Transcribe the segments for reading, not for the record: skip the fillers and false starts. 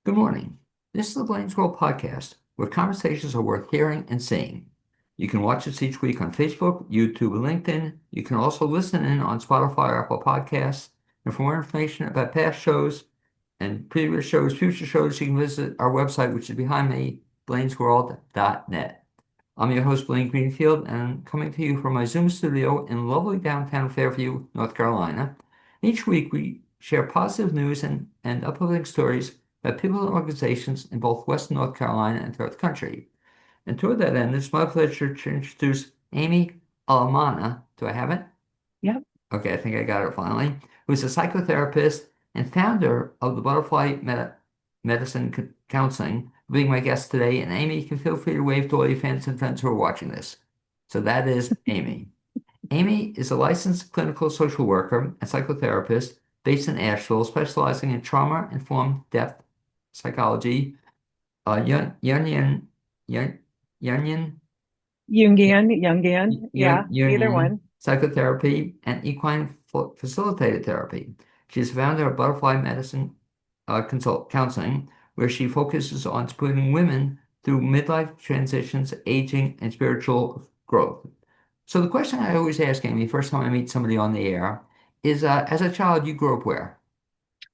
Good morning. This is the Blaine's World podcast, where conversations are worth hearing and seeing. You can watch us each week on Facebook, YouTube, and LinkedIn. You can also listen in on Spotify or Apple Podcasts. And for more information about past shows and previous shows, future shows, you can visit our website, which is behind me, blainesworld.net. I'm your host, Blaine Greenfield, and I'm coming to you from my Zoom studio in lovely downtown Fairview, North Carolina. Each week, we share positive news and uplifting stories by people and organizations in both Western North Carolina and throughout the country. And toward that end, it's my pleasure to introduce Amy Allemana. Do I have it? Yep. Okay, I think I got it finally. Who's a psychotherapist and founder of the Butterfly Medicine Counseling, being my guest today. And Amy, you can feel free to wave to all your fans and friends who are watching this. So that is Amy. Amy is a licensed clinical social worker and psychotherapist based in Asheville, specializing in trauma-informed depth psychology, Jungian, Jun- Jungian, Jungian. Yeah, either Jungian one. psychotherapy, and equine facilitated therapy. She is founder of Butterfly Medicine Counseling, where she focuses on supporting women through midlife transitions, aging, and spiritual growth. So the question I always ask Amy, first time I meet somebody on the air, is as a child, you grew up where?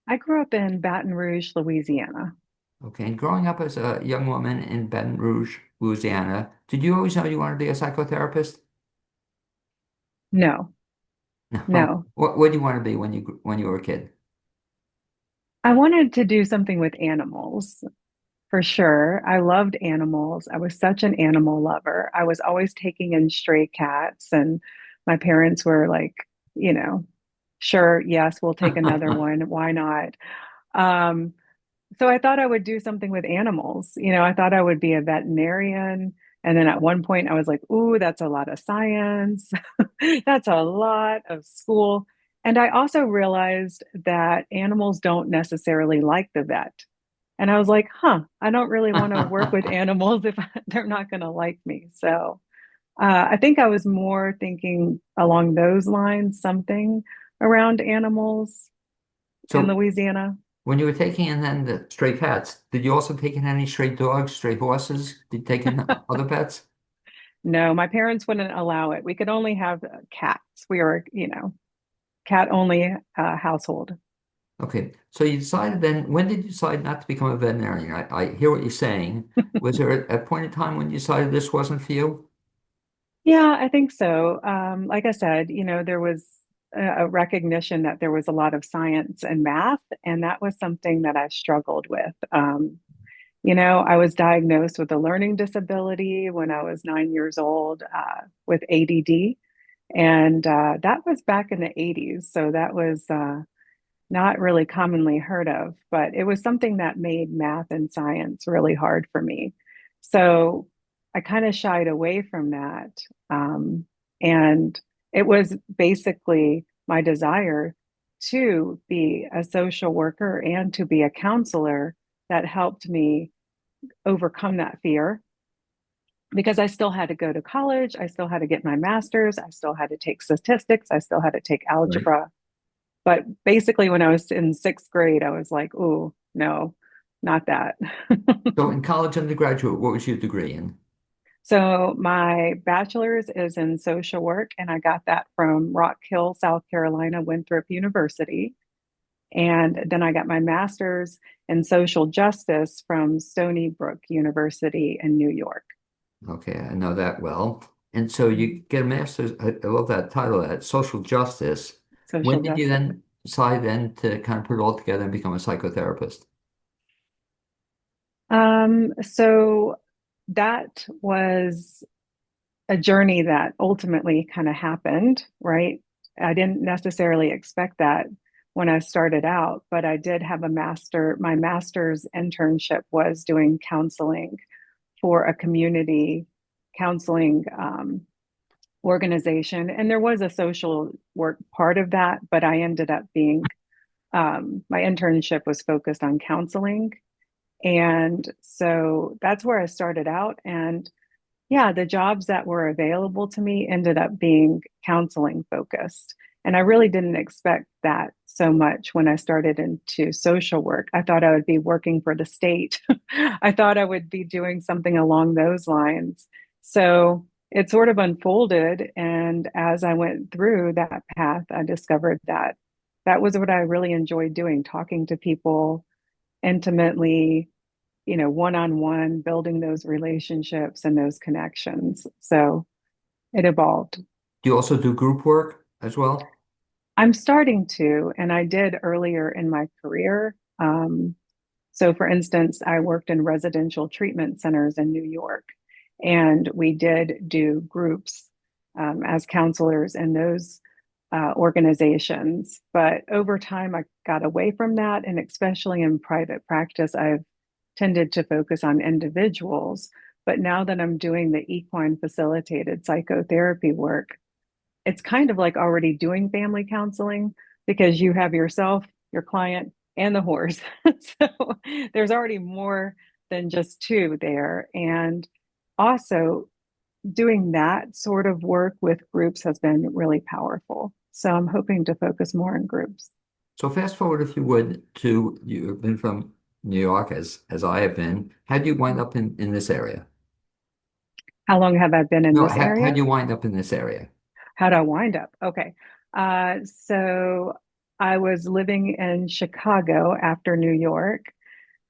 I grew up in Baton Rouge, Louisiana. Okay, and growing up as a young woman in Baton Rouge, Louisiana, did you always know you wanted to be a psychotherapist? No, No. no. What do you want to be when you were a kid? I wanted to do something with animals for sure. I loved animals. I was such an animal lover. I was always taking in stray cats, and my parents were like, you know, sure, yes, we'll take another one. Why not? Um, So I thought I would do something with animals. I thought I would be a veterinarian. And then at one point I was like, ooh, that's a lot of science. That's a lot of school. And I also realized that animals don't necessarily like the vet. And I was like, I don't really want to work with animals if they're not going to like me. So I think I was more thinking along those lines, something around animals in So Louisiana. when you were taking in then the stray cats, did you also take in any stray dogs, stray horses? Did you take in other pets? No, my parents wouldn't allow it. We could only have cats. We were, cat only household. Okay, so you decided then, when did you decide not to become a veterinarian? I hear what you're saying. Was there a point in time when you decided this wasn't for you? Yeah, I think so. Like I said, there was a recognition that there was a lot of science and math, and that was something that I struggled with. I was diagnosed with a learning disability when I was 9 years old with ADD, and that was back in the 80s. So that was not really commonly heard of, but it was something that made math and science really hard for me. So I kind of shied away from that. And it was basically my desire to be a social worker and to be a counselor that helped me overcome that fear because I still had to go to college. I still had to get my master's. I still had to take statistics. I still had to take Right. algebra. But basically, when I was in sixth grade, I was like, "Oh, no, not that." So in college undergraduate, what was your degree in? So my bachelor's is in social work, and I got that from Rock Hill, South Carolina, Winthrop University. And then I got my master's in social justice from Stony Brook University in New York. Okay, I know that well. And so you Mhm. get a master's, I love that title, that social justice. When Social did you justice. then decide then to kind of put it all together and become a psychotherapist? So that was a journey that ultimately kind of happened, right? I didn't necessarily expect that when I started out, but I did have my master's internship was doing counseling for a community counseling organization. And there was a social work part of that, but I ended up being, my internship was focused on counseling. And so that's where I started out. And yeah, the jobs that were available to me ended up being counseling focused. And I really didn't expect that so much when I started into social work. I thought I would be working for the state. I thought I would be doing something along those lines. So it sort of unfolded. And as I went through that path, I discovered that that was what I really enjoyed doing, talking to people intimately, one on one, building those relationships and those connections. So it evolved. Do you also do group work as well? I'm starting to, and I did earlier in my career. So, for instance, I worked in residential treatment centers in New York, and we did do groups as counselors in those organizations. But over time, I got away from that, and especially in private practice, I've tended to focus on individuals. But now that I'm doing the equine facilitated psychotherapy work, it's kind of like already doing family counseling because you have yourself, your client, and the horse. So there's already more than just two there. And also, doing that sort of work with groups has been really powerful. So I'm hoping to focus more in groups. So fast forward, if you would, to you've been from New York as I have been. How do you wind up in this area? How long have I been in No, this how do area? you wind up in this area? How do I wind up? Okay. So I was living in Chicago after New York.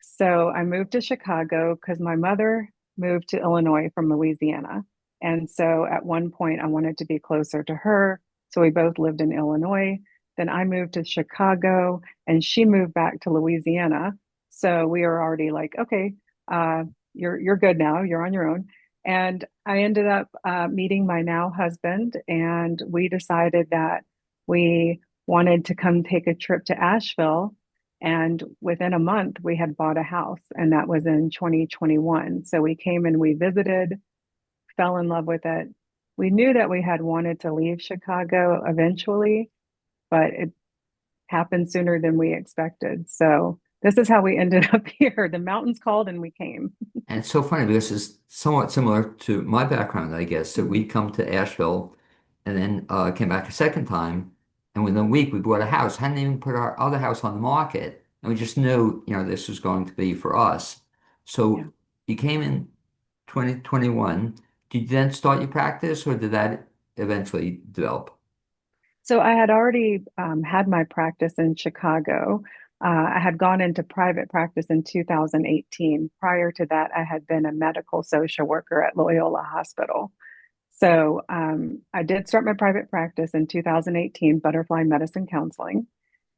So I moved to Chicago because my mother moved to Illinois from Louisiana. And so at one point, I wanted to be closer to her. So we both lived in Illinois. Then I moved to Chicago and she moved back to Louisiana. So we were already like, okay, uh, you're good now. You're on your own. And I ended up meeting my now husband, and we decided that we wanted to come take a trip to Asheville. And within a month, we had bought a house, and that was in 2021. So we came and we visited, fell in love with it. We knew that we had wanted to leave Chicago eventually, but it happened sooner than we expected. So this is how we ended up here. The mountains called and we came. And it's so funny because it's somewhat similar to my background, I guess. So we come to Asheville and then came back a second time. And within a week, we bought a house. Hadn't even put our other house on the market. And we just knew, this was going to be for us. Yeah. So you came in 2021. Did you then start your practice or did that eventually develop? So I had already had my practice in Chicago. I had gone into private practice in 2018. Prior to that, I had been a medical social worker at Loyola Hospital. So I did start my private practice in 2018, Butterfly Medicine Counseling.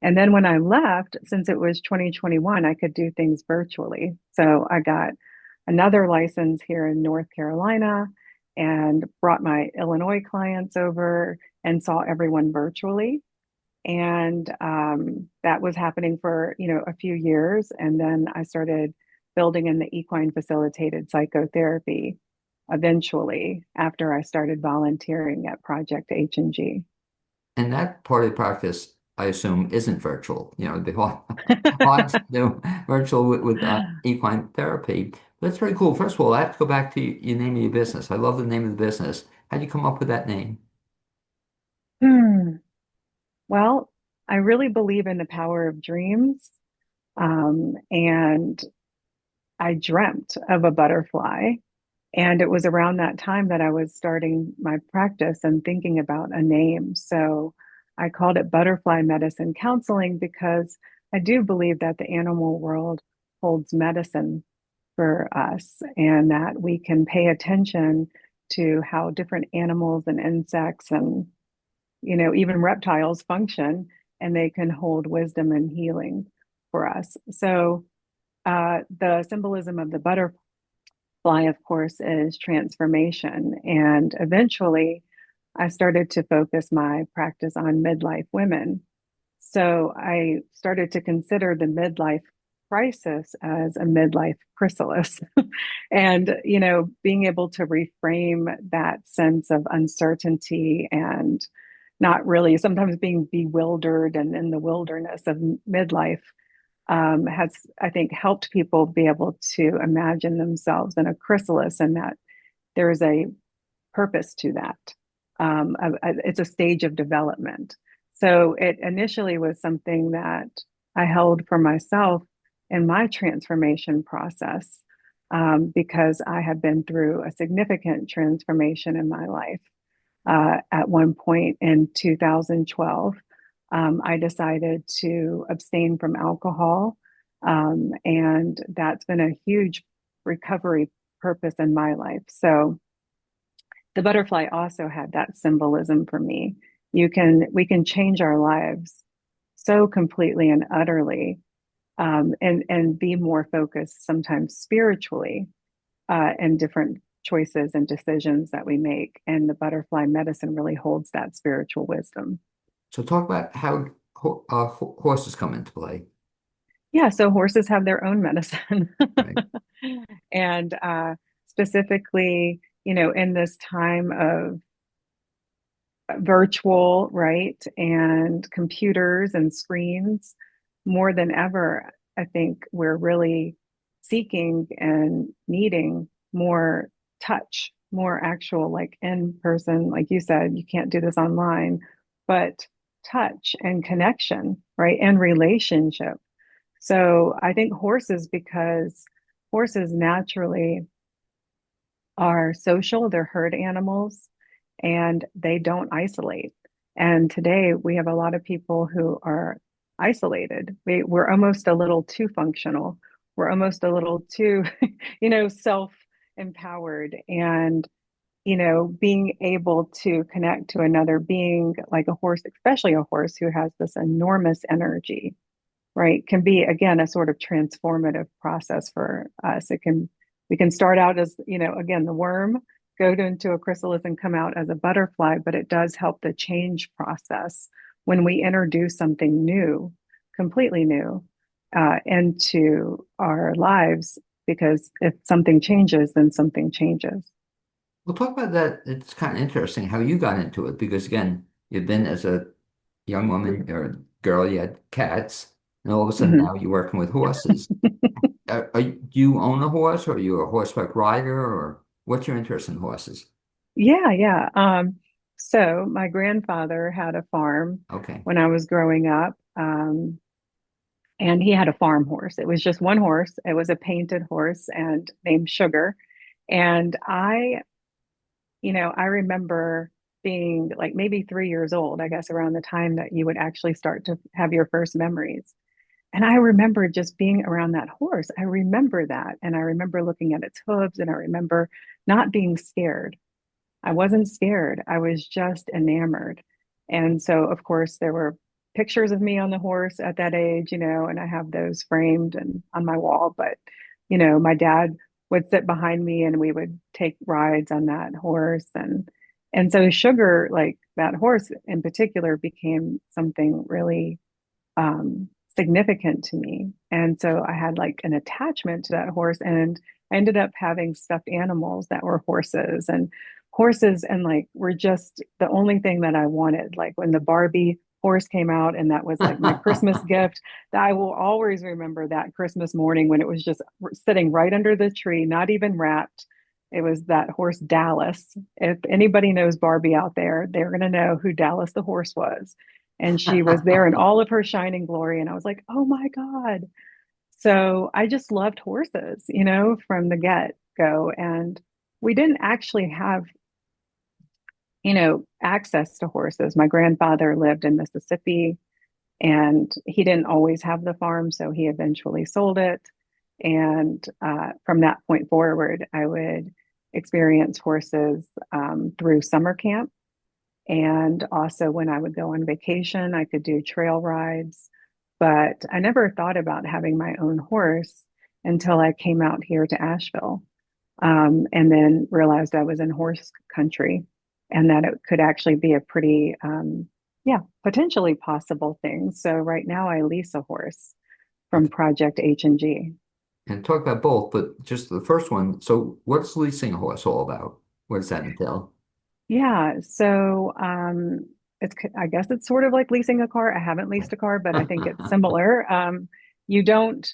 And then when I left, since it was 2021, I could do things virtually. So I got another license here in North Carolina and brought my Illinois clients over and saw everyone virtually. And that was happening for, a few years. And then I started building in the equine facilitated psychotherapy eventually after I started volunteering at Project H&G. And that part of the practice, I assume, isn't virtual. It'd be hard to do virtual with equine therapy. That's very cool. First of all, I have to go back to your name of your business. I love the name of the business. How did you come up with that name? Hmm. Well, I really believe in the power of dreams. And I dreamt of a butterfly. And it was around that time that I was starting my practice and thinking about a name. So I called it Butterfly Medicine Counseling because I do believe that the animal world holds medicine for us and that we can pay attention to how different animals and insects and, even reptiles function, and they can hold wisdom and healing for us. So the symbolism of the butterfly, of course, is transformation. And eventually, I started to focus my practice on midlife women. So I started to consider the midlife crisis as a midlife chrysalis. And, being able to reframe that sense of uncertainty and not really sometimes being bewildered and in the wilderness of midlife has, I think, helped people be able to imagine themselves in a chrysalis and that there is a purpose to that. It's a stage of development. So it initially was something that I held for myself in my transformation process, because I had been through a significant transformation in my life. At one point in 2012, I decided to abstain from alcohol. And that's been a huge recovery purpose in my life. So the butterfly also had that symbolism for me. We can change our lives so completely and utterly, and be more focused sometimes spiritually, and different choices and decisions that we make. And the butterfly medicine really holds that spiritual wisdom. So talk about how horses come into play, Yeah, so horses have their own medicine. right? And specifically, in this time of virtual, right, and computers and screens, more than ever, I think we're really seeking and needing more touch, more actual, like in person, like you said, you can't do this online, but touch and connection, right, and relationship. So I think horses, because horses naturally are social, they're herd animals, and they don't isolate. And today we have a lot of people who are isolated. We're almost a little too functional. We're almost a little too, self-empowered. And, being able to connect to another being like a horse, especially a horse who has this enormous energy, right, can be again a sort of transformative process for us. We can start out as, again, the worm, go into a chrysalis and come out as a butterfly, but it does help the change process when we introduce something new, completely new, into our lives. Because if something changes, then something changes. We'll talk about that. It's kind of interesting how you got into it because again, you've been as a young woman or girl, you had cats, and all of a sudden Mhm. now you're working with horses. Do you own a horse, or are you a horseback rider, or what's your interest in horses? Yeah, yeah. So my grandfather had a farm Okay. when I was growing up. And he had a farm horse. It was just one horse. It was a painted horse and named Sugar. And I remember being like maybe 3 years old, I guess, around the time that you would actually start to have your first memories. And I remember just being around that horse. I remember that. And I remember looking at its hooves, and I remember not being scared. I wasn't scared. I was just enamored. And so, of course, there were pictures of me on the horse at that age, and I have those framed and on my wall. But, my dad would sit behind me and we would take rides on that horse. And so Sugar, like that horse in particular, became something really significant to me. And so I had like an attachment to that horse, and I ended up having stuffed animals that were horses, and horses and like were just the only thing that I wanted. Like when the Barbie horse came out, and that was like my Christmas gift, that I will always remember that Christmas morning when it was just sitting right under the tree, not even wrapped. It was that horse Dallas. If anybody knows Barbie out there, they're going to know who Dallas the horse was, and she was there in all of her shining glory. And I was like, oh my God. So I just loved horses, from the get go. And we didn't actually have, access to horses. My grandfather lived in Mississippi, and he didn't always have the farm. So he eventually sold it. And from that point forward, I would experience horses through summer camp. And also, when I would go on vacation, I could do trail rides. But I never thought about having my own horse until I came out here to Asheville, and then realized I was in horse country and that it could actually be a pretty, yeah, potentially possible thing. So right now I lease a horse from Okay. Project H&G. And talk about both, but just the first one. So what's leasing a horse all about? What does that entail? Yeah, so I guess it's sort of like leasing a car. I haven't leased a car, but I think it's similar. You don't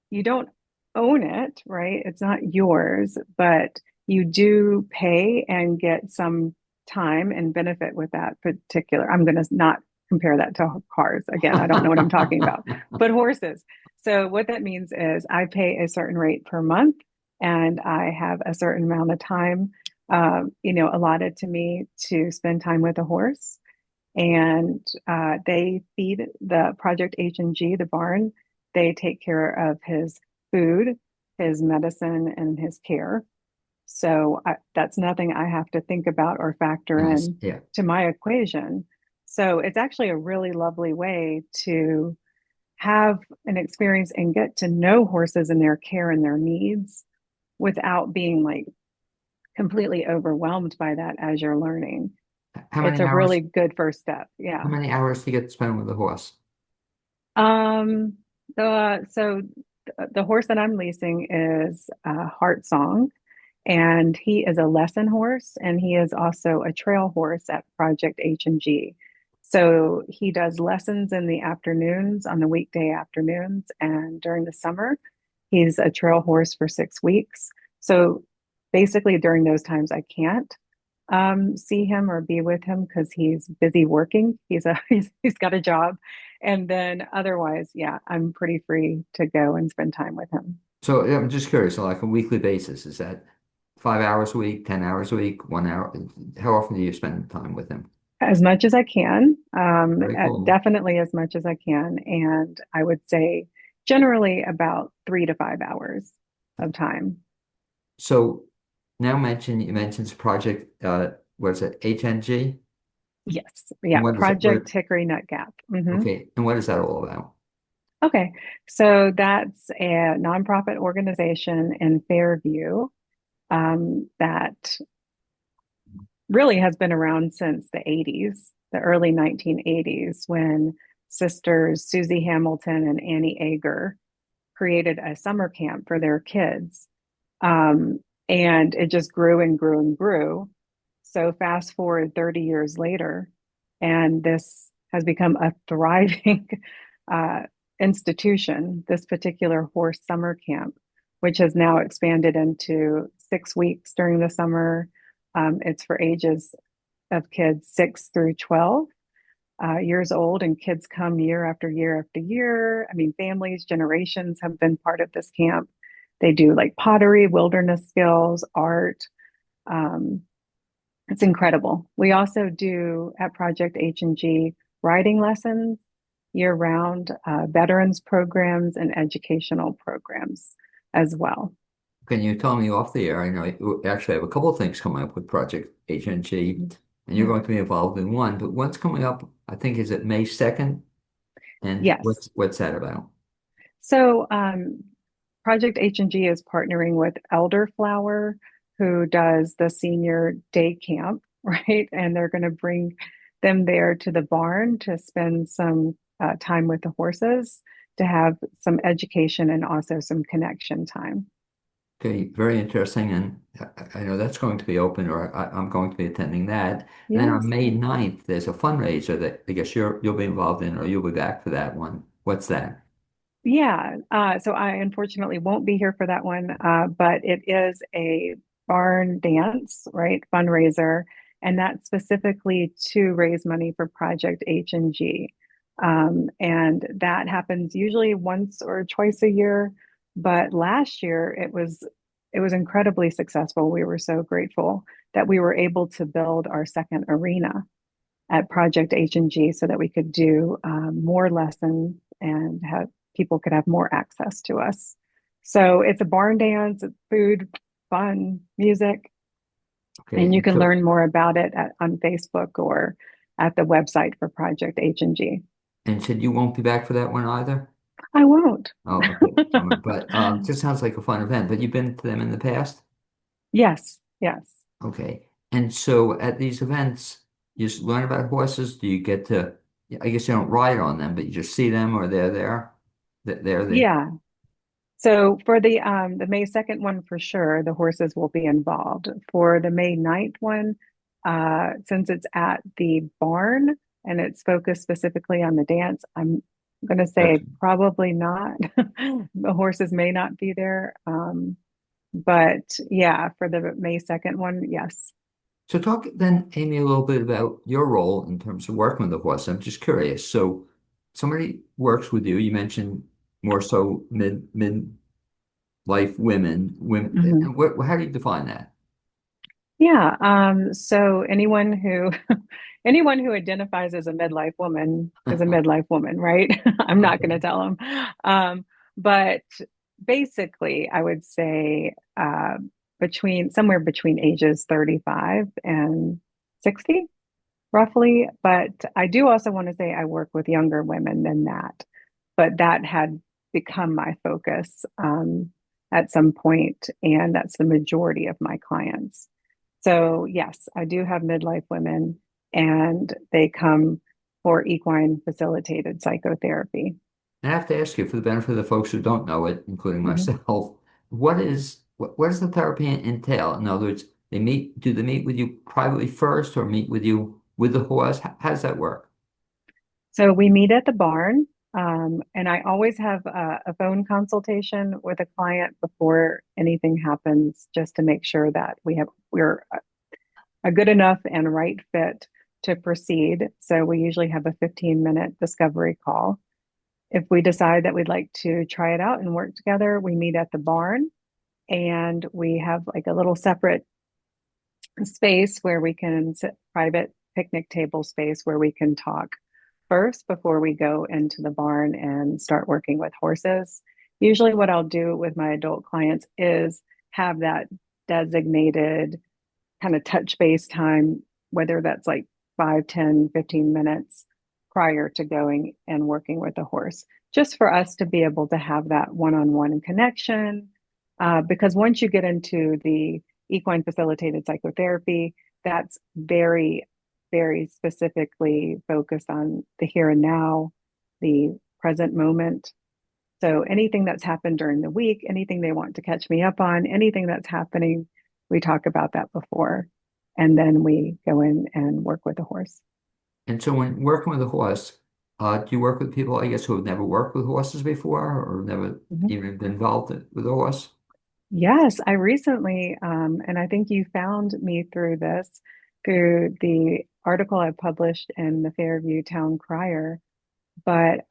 you don't own it, right? It's not yours, but you do pay and get some time and benefit with that particular. I'm going to not compare that to cars. Again, I don't know what I'm talking about, but horses. So what that means is I pay a certain rate per month and I have a certain amount of time, allotted to me to spend time with a horse. And they feed the Project H&G, the barn. They take care of his food, his medicine, and his care. So that's nothing I have to think about or factor Nice. in Yeah. to my equation. So it's actually a really lovely way to have an experience and get to know horses and their care and their needs without being like completely overwhelmed by that as you're learning. How It's many a hours? really good first step. How Yeah. many hours do you get to spend with the horse? Um, the horse that I'm leasing is Heart Song, and he is a lesson horse, and he is also a trail horse at Project H&G. So he does lessons in the afternoons, on the weekday afternoons, and during the summer, he's a trail horse for 6 weeks. So basically, during those times, I can't see him or be with him because he's busy working. He's got a job, and then otherwise, yeah, I'm pretty free to go and spend time with him So yeah, I'm just curious, so like a weekly basis, is that 5 hours a week, 10 hours a week, 1 hour? How often do you spend time with him? as much as I can. Very cool. Definitely as much as I can, and I would say generally about 3 to 5 hours of time. So now you mentioned this project, what's it, HNG? Yes, And yeah, what is it? Project Hickory Nut Gap. Okay, and what is that all about? Okay, so that's a nonprofit organization in Fairview that really has been around since the 80s, the early 1980s, when sisters Susie Hamilton and Annie Ager created a summer camp for their kids. Um, and it just grew and grew and grew. So fast forward 30 years later, and this has become a thriving uh, institution, this particular horse summer camp, which has now expanded into 6 weeks during the summer. It's for ages of kids 6 through 12 years old, and kids come year after year after year. I mean, families, generations have been part of this camp. They do like pottery, wilderness skills, art. Um, it's incredible. We also do at Project H&G riding lessons year round, veterans programs, and educational programs as well. Can you tell me off the air? I know you actually have a couple of things coming up with Project HNG, and you're Hmm. going to be involved in one, but one's coming up, I think, is it May 2nd? And Yes. what's that about? So Project H&G is partnering with Elderflower, who does the senior day camp, right? And they're going to bring them there to the barn to spend some time with the horses, to have some education and also some connection time. Okay, very interesting. And I know that's going to be open, or I'm going to be attending that. And then on Yes. May 9th, there's a fundraiser that I guess you'll be involved in, or you'll be back for that one. What's that? Yeah. So I unfortunately won't be here for that one, but it is a barn dance, right? Fundraiser, and that's specifically to raise money for Project H&G. And that happens usually once or twice a year. But last year it was incredibly successful. We were so grateful that we were able to build our second arena at Project H&G so that we could do more lessons and have people could have more access to us. So it's a barn dance, it's food, fun, music, Okay, and you and can so learn more about it on Facebook or at the website for Project H&G. and said you won't be back for that one either? I won't. Oh, okay. But just sounds like a fun event. But you've been to them in the past? Yes, yes. Okay. And so at these events, you just learn about horses. Do you get to, I guess you don't ride on them, but you just see them or they're there. They're there. Yeah. So for the May 2nd one for sure, the horses will be involved. For the May 9th one, since it's at the barn and it's focused specifically on the dance, I'm going to That's say probably not. The horses may not be there. But yeah, for the May 2nd one, yes. So talk then, Amy, a little bit about your role in terms of working with the horse. I'm just curious. So somebody works with you. You mentioned more so midlife women. Women, Mhm. and what, how do you define that? Yeah. So anyone who identifies as a midlife woman is a midlife woman, right? I'm not going to Okay. tell them. But basically, I would say somewhere between ages 35 and 60, roughly. But I do also want to say I work with younger women than that. But that had become my focus at some point, and that's the majority of my clients. So, yes, I do have midlife women, and they come for equine facilitated psychotherapy. And I have to ask you, for the benefit of the folks who don't know it, including Mhm. myself, what does the therapy entail? In other words, do they meet with you privately first or meet with you with the horse? How does that work? So, we meet at the barn, and I always have a phone consultation with a client before anything happens, just to make sure that we're a good enough and right fit to proceed. So, we usually have a 15-minute discovery call. If we decide that we'd like to try it out and work together, we meet at the barn, and we have like a little separate space where we can sit, private picnic table space where we can talk first before we go into the barn and start working with horses. Usually, what I'll do with my adult clients is have that designated kind of touch base time, whether that's like 5, 10, 15 minutes prior to going and working with the horse, just for us to be able to have that one on one connection. Because once you get into the equine facilitated psychotherapy, that's very, very specifically focused on the here and now, the present moment. So anything that's happened during the week, anything they want to catch me up on, anything that's happening, we talk about that before. And then we go in and work with the horse. And so when working with a horse, do you work with people, I guess, who have never worked with horses before or never Mhm. even been involved with a horse? Yes, I recently, and I think you found me through this, through the article I published in the Fairview Town Crier. But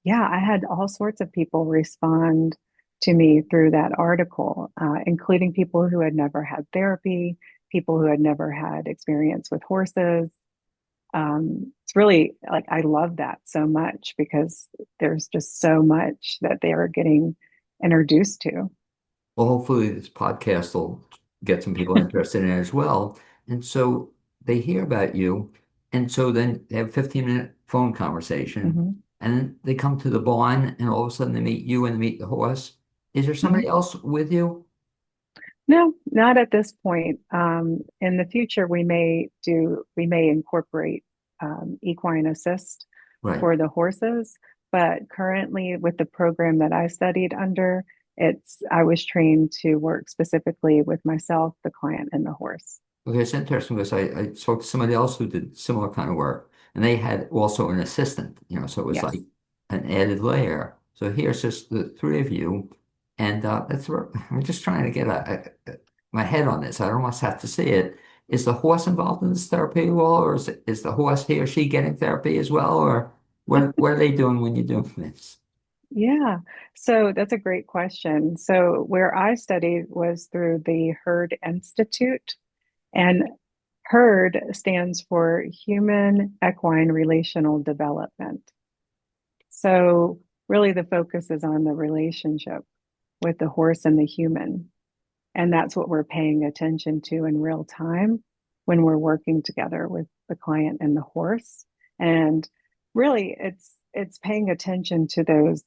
yeah, I had all sorts of people respond to me through that article, including people who had never had therapy, people who had never had experience with horses. It's really like I love that so much because there's just so much that they are getting introduced to. Well, hopefully this podcast will get some people interested in it as well. And so they hear about you. And so then they have a 15-minute phone conversation. Mhm. And then they come to the barn and all of a sudden they meet you and they meet the horse. Is there somebody Mhm. else with you? No, not at this point. In the future, we may incorporate equine assist Right. for the horses, but currently with the program that I studied under, I was trained to work specifically with myself, the client, and the horse. Okay, it's interesting because I spoke to somebody else who did similar kind of work, and they had also an assistant, so it was Yes. like an added layer. So here's just the three of you, and that's where I'm just trying to get my head on this. I don't almost have to see it. Is the horse involved in this therapy at all, or is the horse he or she getting therapy as well, or what are they doing when you're doing this? Yeah. So that's a great question. So where I studied was through the Herd Institute, and HERD stands for Human Equine Relational Development. So, really, the focus is on the relationship with the horse and the human. And that's what we're paying attention to in real time when we're working together with the client and the horse. And really, it's paying attention to those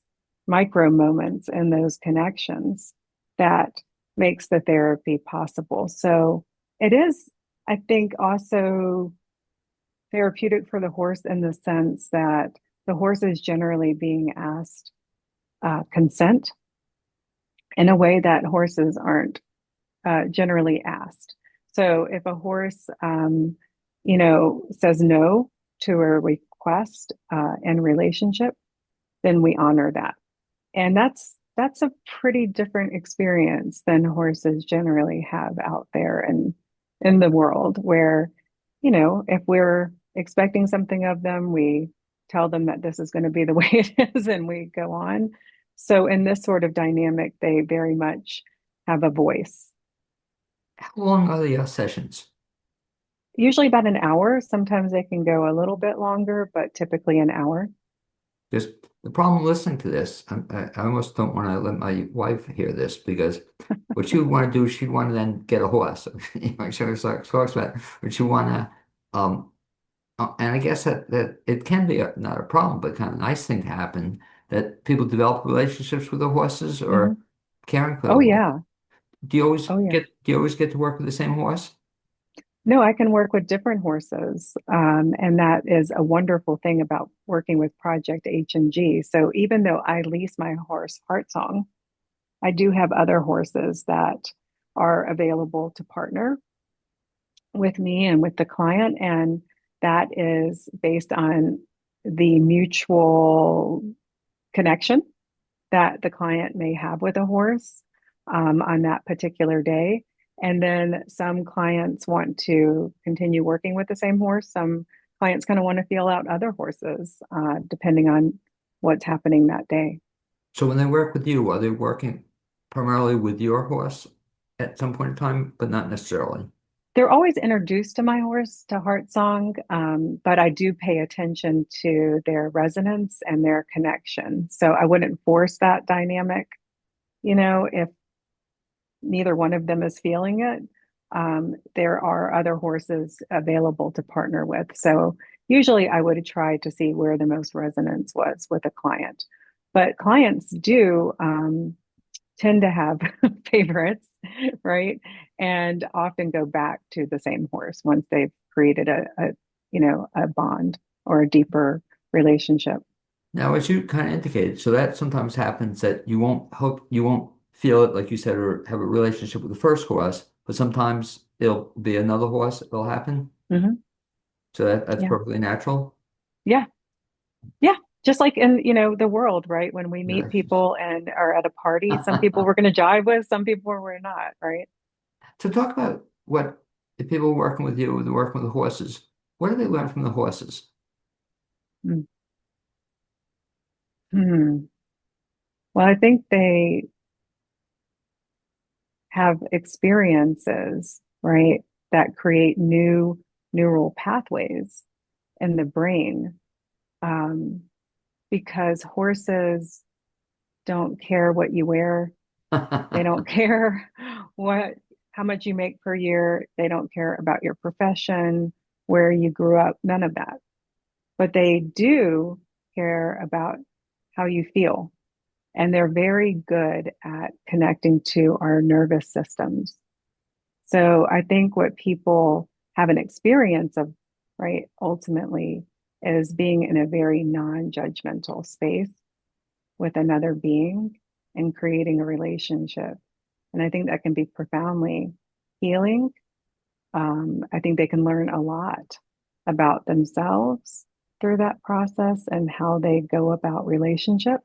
micro moments and those connections that makes the therapy possible. So it is, I think, also therapeutic for the horse in the sense that the horse is generally being asked consent in a way that horses aren't generally asked. So if a horse, says no to a request in relationship, then we honor that, and that's a pretty different experience than horses generally have out there. And in the world where, if we're expecting something of them, we tell them that this is going to be the way it is and we go on. So in this sort of dynamic, they very much have a voice. How long are the sessions? Usually about an hour. Sometimes they can go a little bit longer, but typically an hour. Just the problem listening to this, I almost don't want to let my wife hear this because what she would want to do, she'd want to then get a horse. She always talks about, but she want to, and I guess that it can be not a problem, but kind of a nice thing to happen that people develop relationships with the horses Hmm. or caring for the Oh horse. yeah. Oh yeah. Do you always get to work with the same horse? No, I can work with different horses. And that is a wonderful thing about working with Project H&G. So even though I lease my horse Heart Song, I do have other horses that are available to partner with me and with the client. And that is based on the mutual connection that the client may have with a horse on that particular day. And then some clients want to continue working with the same horse. Some clients kind of want to feel out other horses, depending on what's happening that day. So when they work with you, are they working primarily with your horse at some point in time, but not necessarily? They're always introduced to my horse, to Heart Song, but I do pay attention to their resonance and their connection. So I wouldn't force that dynamic, if neither one of them is feeling it. There are other horses available to partner with. So usually I would try to see where the most resonance was with a client. But clients do tend to have favorites, right? And often go back to the same horse once they've created a bond or a deeper relationship. Now, as you kind of indicated, so that sometimes happens that you won't feel it like you said or have a relationship with the first horse, but sometimes it'll be another horse that'll happen. Hmm. So that's Yeah. perfectly natural. Yeah. Yeah. Just like in, the world, right? When we meet Yeah. people and are at a party, some people we're going to jive with, some people we're not, right? So talk about what the people working with you, they're working with the horses. What do they learn from the horses? Mm-hmm. Well, I think they have experiences, right, that create new neural pathways in the brain. Um, because horses don't care what you wear. They don't care what how much you make per year. They don't care about your profession, where you grew up, none of that. But they do care about how you feel. And they're very good at connecting to our nervous systems. So I think what people have an experience of, right, ultimately is being in a very non-judgmental space with another being and creating a relationship. And I think that can be profoundly healing. I think they can learn a lot about themselves through that process and how they go about relationship.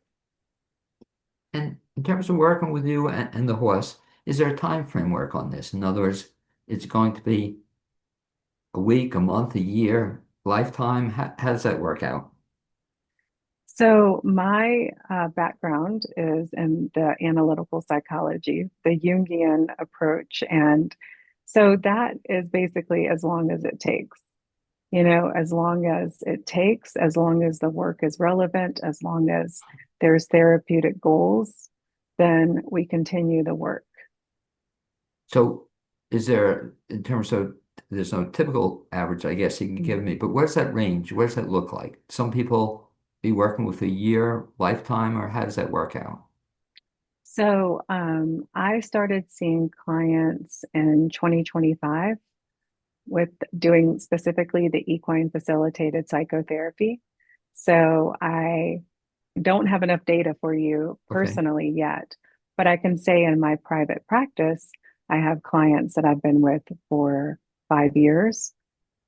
And in terms of working with you and the horse, is there a time framework on this? In other words, it's going to be a week, a month, a year, lifetime? How does that work out? So my background is in the analytical psychology, the Jungian approach. And so that is basically as long as it takes. As long as it takes, as long as the work is relevant, as long as there's therapeutic goals, then we continue the work. So is there, in terms of, there's no typical average, I guess you can give me, but where's that range? Where does that look like? Some people be working with a year, lifetime, or how does that work out? So I started seeing clients in 2025 with doing specifically the equine facilitated psychotherapy. So I don't have enough data for you Okay. personally yet, but I can say in my private practice, I have clients that I've been with for 5 years.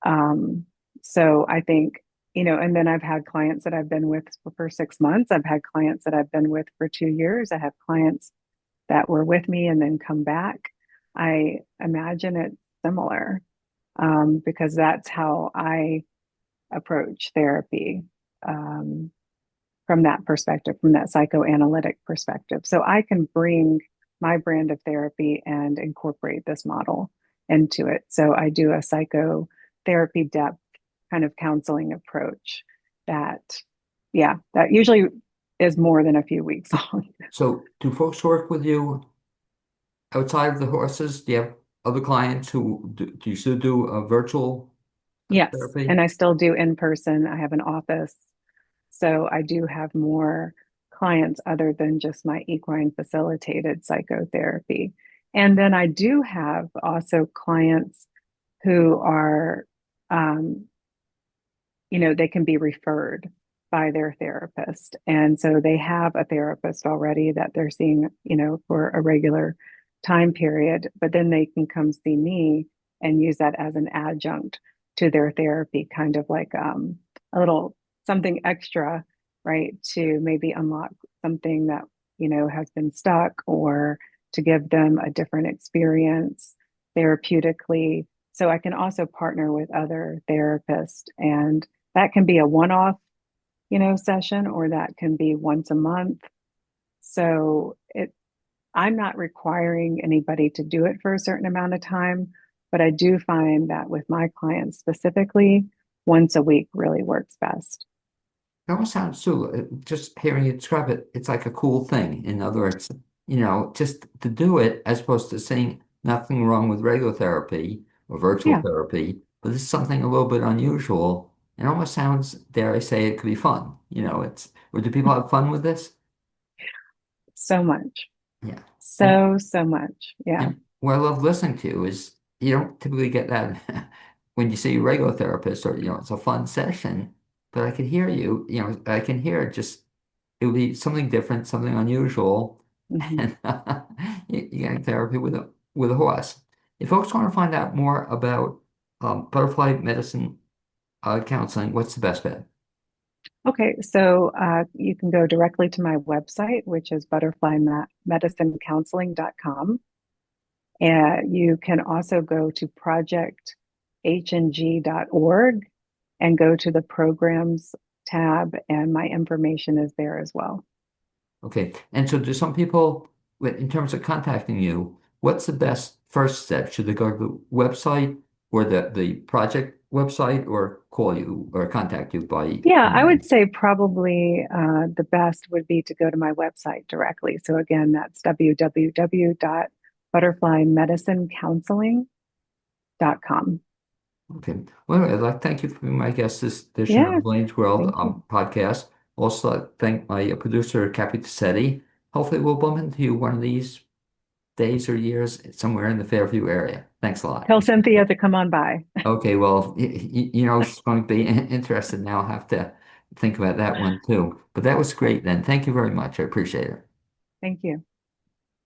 Um, so I think, and then I've had clients that I've been with for 6 months. I've had clients that I've been with for 2 years. I have clients that were with me and then come back. I imagine it's similar, because that's how I approach therapy, um, from that perspective, from that psychoanalytic perspective. So I can bring my brand of therapy and incorporate this model into it. So I do a psychotherapy depth kind of counseling approach that, yeah, that usually is more than a few weeks long. So do folks work with you outside of the horses? Do you have other clients who do you still do a virtual Yes. therapy? And I still do in person. I have an office. So I do have more clients other than just my equine facilitated psychotherapy. And then I do have also clients who are, um, they can be referred by their therapist. And so they have a therapist already that they're seeing, for a regular time period, but then they can come see me and use that as an adjunct to their therapy, kind of like a little something extra, right? To maybe unlock something that, has been stuck, or to give them a different experience therapeutically. So I can also partner with other therapists, and that can be a one-off, session, or that can be once a month. So I'm not requiring anybody to do it for a certain amount of time, but I do find that with my clients specifically, once a week really works best. It almost sounds too, just hearing you describe it, it's like a cool thing. In other words, just to do it as opposed to saying nothing wrong with regular therapy or virtual Yeah, therapy, but this is something a little bit unusual. It almost sounds, dare I say, it could be fun. Or do people have fun with this? so much. Yeah. And So much. Yeah. And what I love listening to is you don't typically get that when you see a regular therapist or, it's a fun session, but I can hear you, I can hear it just, it would be something different, something unusual, Hmm. and you getting therapy with a horse. If folks want to find out more about butterfly medicine counseling, what's the best bet? Okay, so you can go directly to my website, which is butterflymedicinecounseling.com. And you can also go to projecthng.org and go to the programs tab, and my information is there as well. Okay. And so do some people, in terms of contacting you, what's the best first step? Should they go to the website or the project website or call you or contact you by Yeah, I email? would say probably the best would be to go to my website directly. So again, that's www.butterflymedicinecounseling.com. Okay. Well, I'd like to thank you for being my guest this edition of the Yeah, Blaine's World thank you. podcast. Also, I'd thank my producer, Cappy Tassetti. Hopefully, we'll bump into you one of these days or years somewhere in the Fairview area. Thanks a lot. Tell Cynthia to come on by. Okay, well, she's going to be interested now. I'll have to think about that one too. But that was great then. Thank you very much. I appreciate it. Thank you.